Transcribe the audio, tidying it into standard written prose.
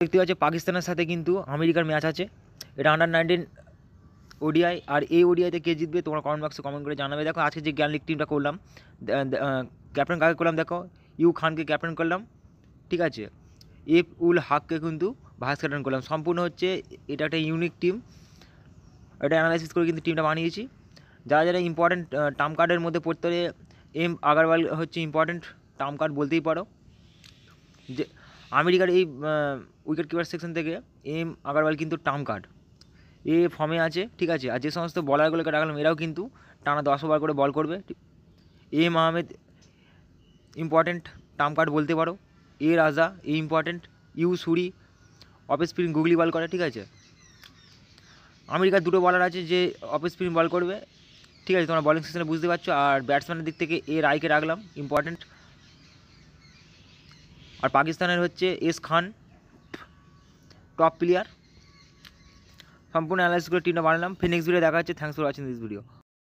দেখতে পাচ্ছ পাকিস্তানের সাথে কিন্তু আমেরিকার ম্যাচ আছে। এটা আন্ডার 19 ওডিআই। আর এই ওডিআইতে কে জিতবে তোমরা কমেন্ট বক্সে কমেন্ট করে জানাবে। দেখো আজকে যে জ্ঞান লিগ টিমটা করলাম, ক্যাপ্টেন কাকে করলাম দেখো, ইউ খানকে ক্যাপ্টেন করলাম, ঠিক আছে। এফ উল হাককে কিন্তু ভাইস ক্যাপ্টেন করলাম। সম্পূর্ণ হচ্ছে এটা একটা ইউনিক টিম, এটা অ্যানালাইসিস করে কিন্তু টিমটা বানিয়েছি। যারা যারা ইম্পর্টেন্ট টার্ম কার্ডের মধ্যে পড়তে হলে এম আগারওয়াল হচ্ছে ইম্পর্টেন্ট টার্ম কার্ড বলতেই পারো। যে আমেরিকার এই উইকেট কিপার সেকশন থেকে এম আগারওয়াল কিন্তু টার্ম কার্ড, এ ফর্মে আছে, ঠিক আছে। আর যে সমস্ত বলারগুলোকে রাখলাম এরাও কিন্তু টানা 10 ওভার করে বল করবে। M Ahmed important term card বলতে পারো। A Raja a important. ইউ সুরি অফ স্পিন গুগলি বল করে, ঠিক আছে। আমেরিকার দুটো বলার আছে যে অফ স্পিন বল করবে, ঠিক আছে। তোমরা বলিং সেকশনে বুঝতে পারছো। আর ব্যাটসম্যানের দিক থেকে এ রায়কে রাখলাম ইম্পর্টেন্ট। আর পাকিস্তানের হচ্ছে এস খান টপ প্লেয়ার। সম্পূর্ণ অ্যানালাইসিস করে টিমটা বানালাম। ফিনিক্স ভিডিও দেখা হচ্ছে। Thanks for watching this video.